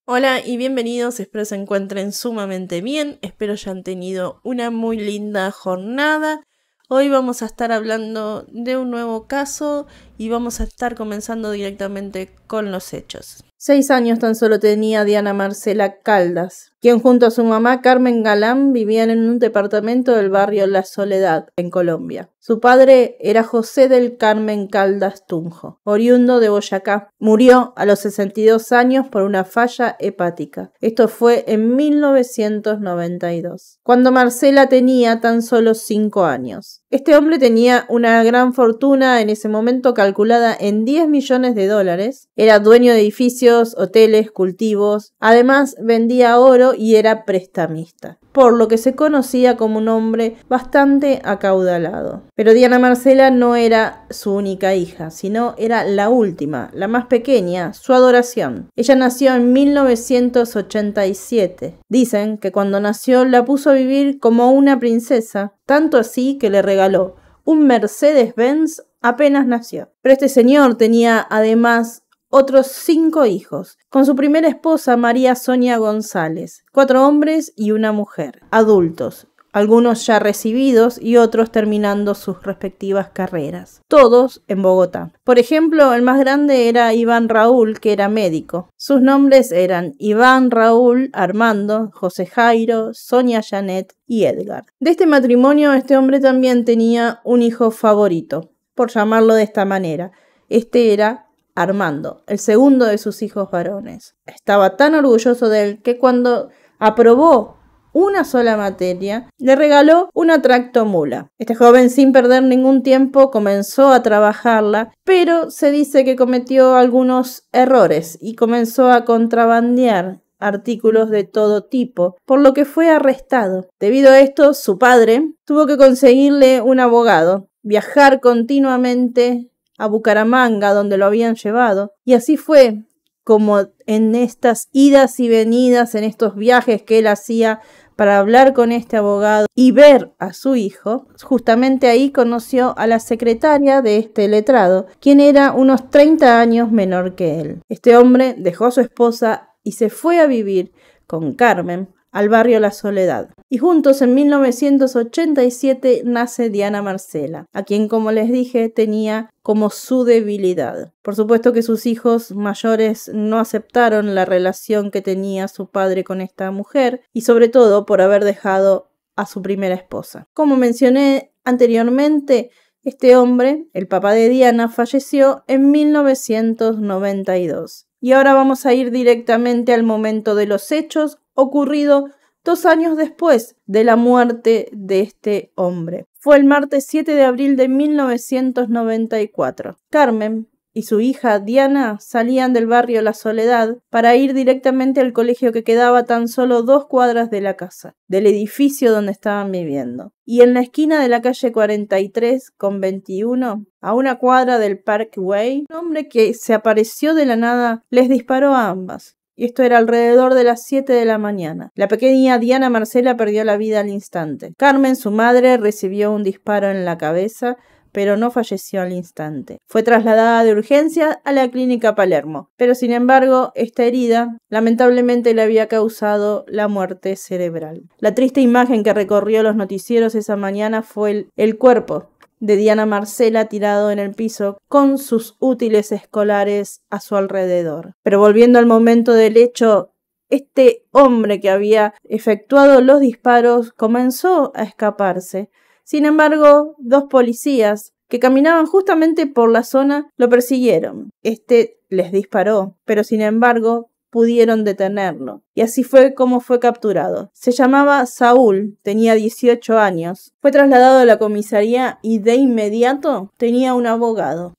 Hola y bienvenidos, espero se encuentren sumamente bien, espero hayan tenido una muy linda jornada. Hoy vamos a estar hablando de un nuevo caso y vamos a estar comenzando directamente con los hechos. 6 años tan solo tenía Diana Marcela Caldas, quien junto a su mamá Carmen Galán vivían en un departamento del barrio La Soledad, en Colombia. Su padre era José del Carmen Caldas Tunjo, oriundo de Boyacá. Murió a los 62 años por una falla hepática. Esto fue en 1992, cuando Marcela tenía tan solo 5 años. Este hombre tenía una gran fortuna en ese momento calculada en $10 millones. Era dueño de edificios, hoteles, cultivos. Además vendía oro y era prestamista, por lo que se conocía como un hombre bastante acaudalado. Pero Diana Marcela no era su única hija, sino era la última, la más pequeña, su adoración. Ella nació en 1987. Dicen que cuando nació la puso a vivir como una princesa, tanto así que le regaló un Mercedes-Benz apenas nació. Pero este señor tenía además otros 5 hijos, con su primera esposa María Sonia González, 4 hombres y una mujer, adultos, algunos ya recibidos y otros terminando sus respectivas carreras, todos en Bogotá. Por ejemplo, el más grande era Iván Raúl, que era médico. Sus nombres eran Iván Raúl Armando, José Jairo, Sonia Janet y Edgar. De este matrimonio, este hombre también tenía un hijo favorito, por llamarlo de esta manera. Este era Armando, el segundo de sus hijos varones. Estaba tan orgulloso de él que cuando aprobó una sola materia, le regaló una tractomula. Este joven, sin perder ningún tiempo, comenzó a trabajarla, pero se dice que cometió algunos errores y comenzó a contrabandear artículos de todo tipo, por lo que fue arrestado. Debido a esto, su padre tuvo que conseguirle un abogado, viajar continuamente a Bucaramanga, donde lo habían llevado, y así fue como en estas idas y venidas, en estos viajes que él hacía para hablar con este abogado y ver a su hijo, justamente ahí conoció a la secretaria de este letrado, quien era unos 30 años menor que él. Este hombre dejó a su esposa y se fue a vivir con Carmen al barrio La Soledad. Y juntos en 1987 nace Diana Marcela, a quien, como les dije, tenía como su debilidad. Por supuesto que sus hijos mayores no aceptaron la relación que tenía su padre con esta mujer, y sobre todo por haber dejado a su primera esposa. Como mencioné anteriormente, este hombre, el papá de Diana, falleció en 1992. Y ahora vamos a ir directamente al momento de los hechos, ocurrido 2 años después de la muerte de este hombre. Fue el martes 7 de abril de 1994. Carmen y su hija Diana salían del barrio La Soledad para ir directamente al colegio que quedaba tan solo 2 cuadras de la casa, del edificio donde estaban viviendo. Y en la esquina de la calle 43 con 21, a una cuadra del Parkway, un hombre que se apareció de la nada les disparó a ambas. Y esto era alrededor de las 7 de la mañana. La pequeña Diana Marcela perdió la vida al instante. Carmen, su madre, recibió un disparo en la cabeza, pero no falleció al instante. Fue trasladada de urgencia a la clínica Palermo, pero sin embargo, esta herida lamentablemente le había causado la muerte cerebral. La triste imagen que recorrió los noticieros esa mañana fue el cuerpo de Diana Marcela tirado en el piso con sus útiles escolares a su alrededor. Pero volviendo al momento del hecho, este hombre que había efectuado los disparos comenzó a escaparse. Sin embargo, 2 policías que caminaban justamente por la zona lo persiguieron. Este les disparó, pero sin embargo pudieron detenerlo. Y así fue como fue capturado. Se llamaba Saúl, tenía 18 años. Fue trasladado a la comisaría y de inmediato tenía un abogado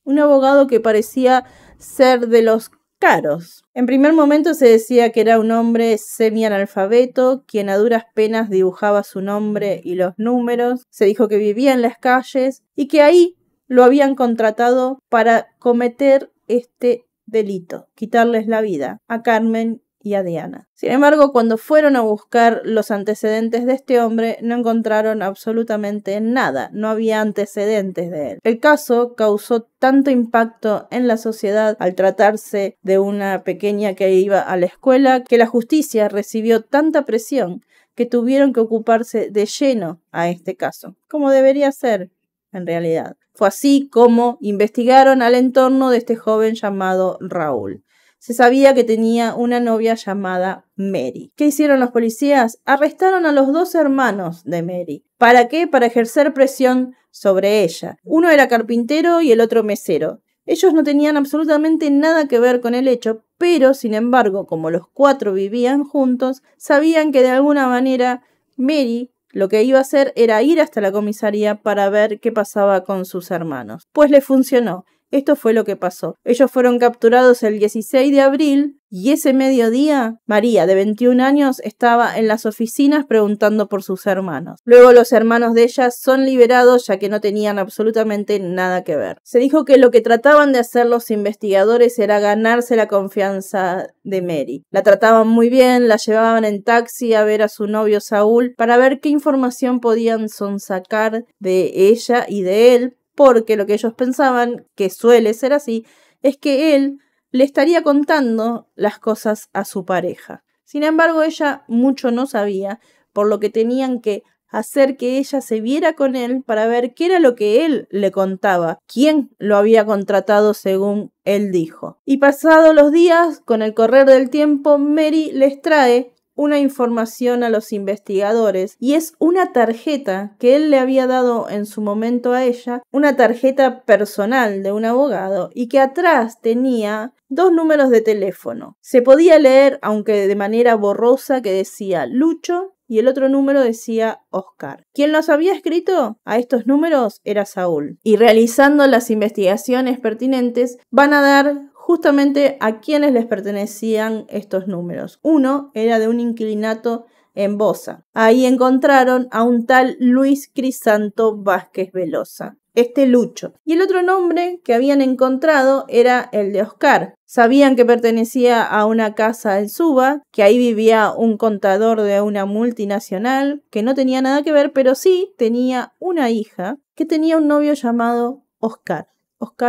que parecía ser de los caros. En primer momento se decía que era un hombre semianalfabeto, quien a duras penas dibujaba su nombre y los números. Se dijo que vivía en las calles y que ahí lo habían contratado para cometer este delito, quitarles la vida a Carmen y a Diana. Sin embargo, cuando fueron a buscar los antecedentes de este hombre, no encontraron absolutamente nada, no había antecedentes de él. El caso causó tanto impacto en la sociedad al tratarse de una pequeña que iba a la escuela, que la justicia recibió tanta presión que tuvieron que ocuparse de lleno a este caso, como debería ser en realidad. Fue así como investigaron al entorno de este joven llamado Raúl. Se sabía que tenía una novia llamada Mary. ¿Qué hicieron los policías? Arrestaron a los 2 hermanos de Mary. ¿Para qué? Para ejercer presión sobre ella. Uno era carpintero y el otro mesero. Ellos no tenían absolutamente nada que ver con el hecho, pero sin embargo, como los 4 vivían juntos, sabían que de alguna manera Mary lo que iba a hacer era ir hasta la comisaría para ver qué pasaba con sus hermanos. Pues le funcionó. Esto fue lo que pasó. Ellos fueron capturados el 16 de abril y ese mediodía, María, de 21 años, estaba en las oficinas preguntando por sus hermanos. Luego los hermanos de ella son liberados ya que no tenían absolutamente nada que ver. Se dijo que lo que trataban de hacer los investigadores era ganarse la confianza de Mary. La trataban muy bien, la llevaban en taxi a ver a su novio Saúl para ver qué información podían sonsacar de ella y de él, porque lo que ellos pensaban, que suele ser así, es que él le estaría contando las cosas a su pareja. Sin embargo, ella mucho no sabía, por lo que tenían que hacer que ella se viera con él para ver qué era lo que él le contaba, quién lo había contratado según él dijo. Y pasados los días, con el correr del tiempo, Mary les trae una información a los investigadores y es una tarjeta que él le había dado en su momento a ella, una tarjeta personal de un abogado y que atrás tenía 2 números de teléfono. Se podía leer, aunque de manera borrosa, que decía Lucho y el otro número decía Oscar. Quien los había escrito a estos números era Saúl. Y realizando las investigaciones pertinentes van a dar justamente a quienes les pertenecían estos números. Uno era de un inquilinato en Bosa. Ahí encontraron a un tal Luis Crisanto Vázquez Velosa, este Lucho. Y el otro nombre que habían encontrado era el de Oscar. Sabían que pertenecía a una casa en Suba, que ahí vivía un contador de una multinacional, que no tenía nada que ver, pero sí tenía una hija que tenía un novio llamado Oscar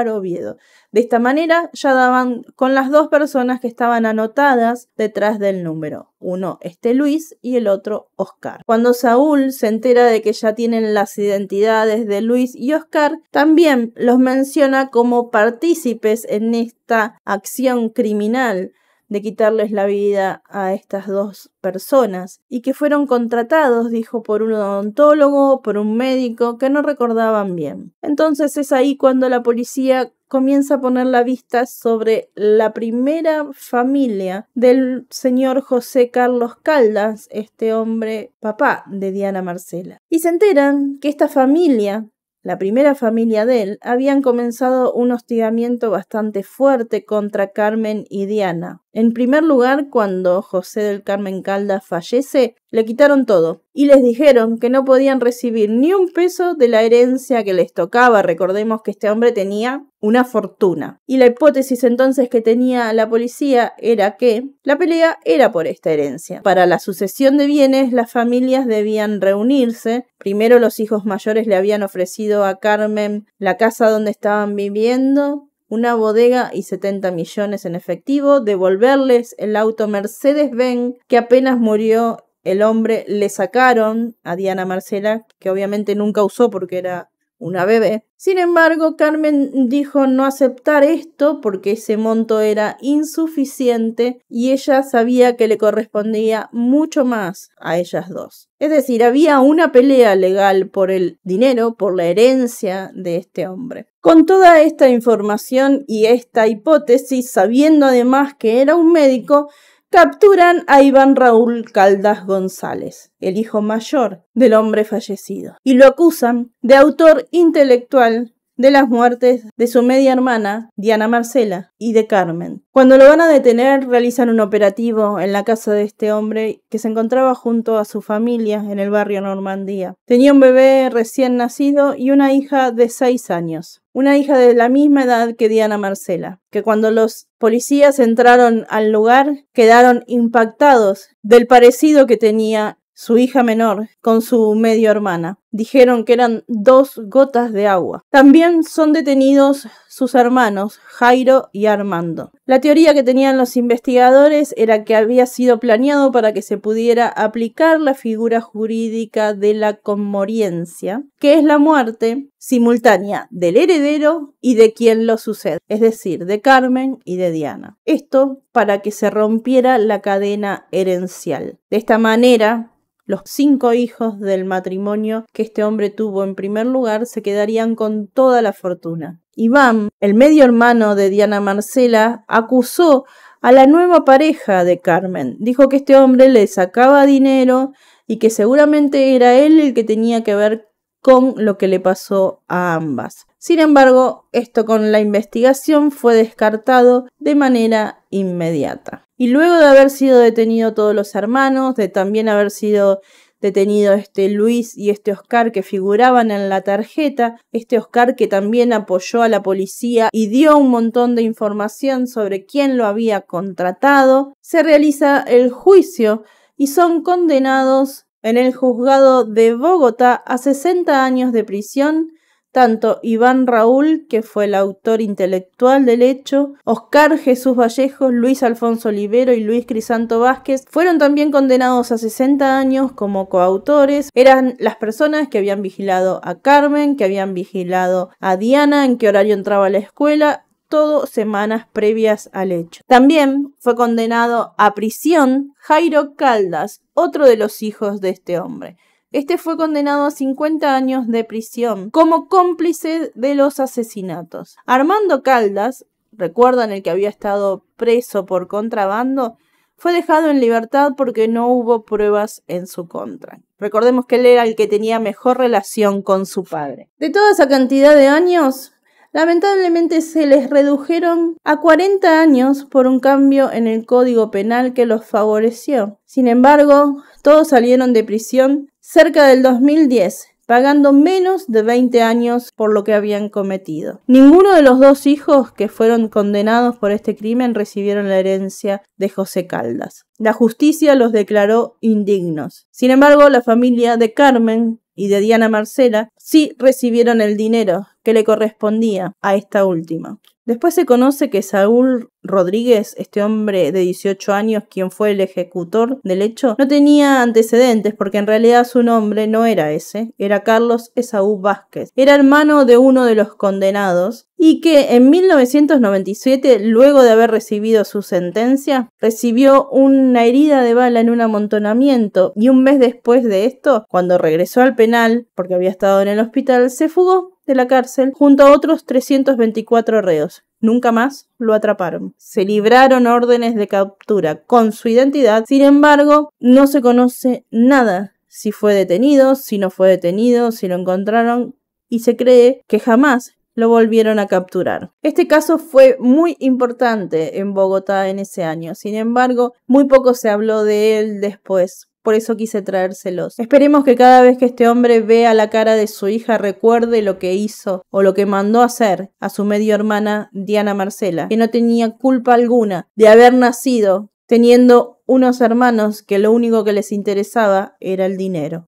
Oviedo. De esta manera ya daban con las 2 personas que estaban anotadas detrás del número. Uno, Luis, y el otro, Oscar. Cuando Saúl se entera de que ya tienen las identidades de Luis y Oscar, también los menciona como partícipes en esta acción criminal de quitarles la vida a estas 2 personas y que fueron contratados, dijo, por un odontólogo, por un médico, que no recordaban bien. Entonces es ahí cuando la policía comienza a poner la vista sobre la primera familia del señor José Carlos Caldas, este hombre papá de Diana Marcela. Y se enteran que esta familia, la primera familia de él, habían comenzado un hostigamiento bastante fuerte contra Carmen y Diana. En primer lugar, cuando José del Carmen Caldas fallece, le quitaron todo y les dijeron que no podían recibir ni un peso de la herencia que les tocaba. Recordemos que este hombre tenía una fortuna. Y la hipótesis entonces que tenía la policía era que la pelea era por esta herencia. Para la sucesión de bienes, las familias debían reunirse. Primero los hijos mayores le habían ofrecido a Carmen la casa donde estaban viviendo, una bodega y 70 millones en efectivo, devolverles el auto Mercedes-Benz que apenas murió el hombre le sacaron a Diana Marcela, que obviamente nunca usó porque era una bebé. Sin embargo, Carmen dijo no aceptar esto porque ese monto era insuficiente y ella sabía que le correspondía mucho más a ellas 2. Es decir, había una pelea legal por el dinero, por la herencia de este hombre. Con toda esta información y esta hipótesis, sabiendo además que era un médico, capturan a Iván Raúl Caldas González, el hijo mayor del hombre fallecido, y lo acusan de autor intelectual de las muertes de su media hermana, Diana Marcela, y de Carmen. Cuando lo van a detener, realizan un operativo en la casa de este hombre que se encontraba junto a su familia en el barrio Normandía. Tenía un bebé recién nacido y una hija de 6 años. Una hija de la misma edad que Diana Marcela, que cuando los policías entraron al lugar quedaron impactados del parecido que tenía su hija menor con su medio hermana. Dijeron que eran 2 gotas de agua. También son detenidos sus hermanos, Jairo y Armando. La teoría que tenían los investigadores era que había sido planeado para que se pudiera aplicar la figura jurídica de la conmoriencia, que es la muerte simultánea del heredero y de quien lo sucede, es decir, de Carmen y de Diana. Esto para que se rompiera la cadena herencial. De esta manera, los 5 hijos del matrimonio que este hombre tuvo en primer lugar se quedarían con toda la fortuna. Iván, el medio hermano de Diana Marcela, acusó a la nueva pareja de Carmen. Dijo que este hombre le sacaba dinero y que seguramente era él el que tenía que ver con lo que le pasó a ambas. Sin embargo, esto con la investigación fue descartado de manera inmediata. Y luego de haber sido detenidos todos los hermanos, de también haber sido detenido Luis y Oscar que figuraban en la tarjeta, Oscar que también apoyó a la policía y dio un montón de información sobre quién lo había contratado, se realiza el juicio y son condenados en el juzgado de Bogotá a 60 años de prisión, tanto Iván Raúl, que fue el autor intelectual del hecho, Oscar Jesús Vallejos, Luis Alfonso Olivero y Luis Crisanto Vázquez fueron también condenados a 60 años como coautores. Eran las personas que habían vigilado a Carmen, que habían vigilado a Diana, en qué horario entraba a la escuela, todo semanas previas al hecho. También fue condenado a prisión Jairo Caldas, otro de los hijos de este hombre. Este fue condenado a 50 años de prisión como cómplice de los asesinatos. Armando Caldas, recuerdan el que había estado preso por contrabando, fue dejado en libertad porque no hubo pruebas en su contra. Recordemos que él era el que tenía mejor relación con su padre. De toda esa cantidad de años, lamentablemente se les redujeron a 40 años por un cambio en el Código Penal que los favoreció. Sin embargo, todos salieron de prisión cerca del 2010, pagando menos de 20 años por lo que habían cometido. Ninguno de los 2 hijos que fueron condenados por este crimen recibieron la herencia de José Caldas. La justicia los declaró indignos. Sin embargo, la familia de Carmen y de Diana Marcela sí recibieron el dinero que le correspondía a esta última. Después se conoce que Saúl Rodríguez, este hombre de 18 años, quien fue el ejecutor del hecho, no tenía antecedentes porque en realidad su nombre no era ese, era Carlos Esaú Vázquez. Era hermano de uno de los condenados y que en 1997, luego de haber recibido su sentencia, recibió una herida de bala en un amontonamiento y un mes después de esto, cuando regresó al penal, porque había estado en el hospital, se fugó de la cárcel junto a otros 324 reos. Nunca más lo atraparon. Se libraron órdenes de captura con su identidad. Sin embargo, no se conoce nada si fue detenido, si no fue detenido, si lo encontraron, y se cree que jamás lo volvieron a capturar. Este caso fue muy importante en Bogotá en ese año. Sin embargo, muy poco se habló de él después. Por eso quise traérselos. Esperemos que cada vez que este hombre vea la cara de su hija recuerde lo que hizo o lo que mandó hacer a su medio hermana Diana Marcela, que no tenía culpa alguna de haber nacido teniendo unos hermanos que lo único que les interesaba era el dinero.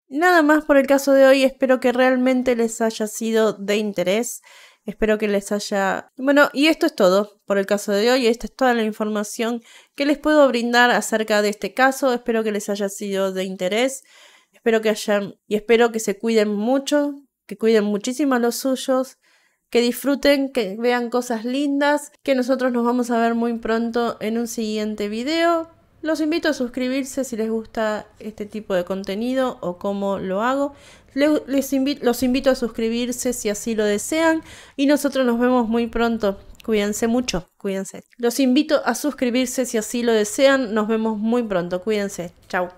Nada más por el caso de hoy. Espero que realmente les haya sido de interés. Espero que les haya... Bueno, y esto es todo por el caso de hoy. Esta es toda la información que les puedo brindar acerca de este caso. Espero que les haya sido de interés. Espero que se cuiden mucho, que cuiden muchísimo a los suyos, que disfruten, que vean cosas lindas, que nosotros nos vamos a ver muy pronto en un siguiente video. Los invito a suscribirse si les gusta este tipo de contenido o cómo lo hago. Los invito a suscribirse si así lo desean y nosotros nos vemos muy pronto. Cuídense mucho, cuídense. Los invito a suscribirse si así lo desean. Nos vemos muy pronto. Cuídense. Chau.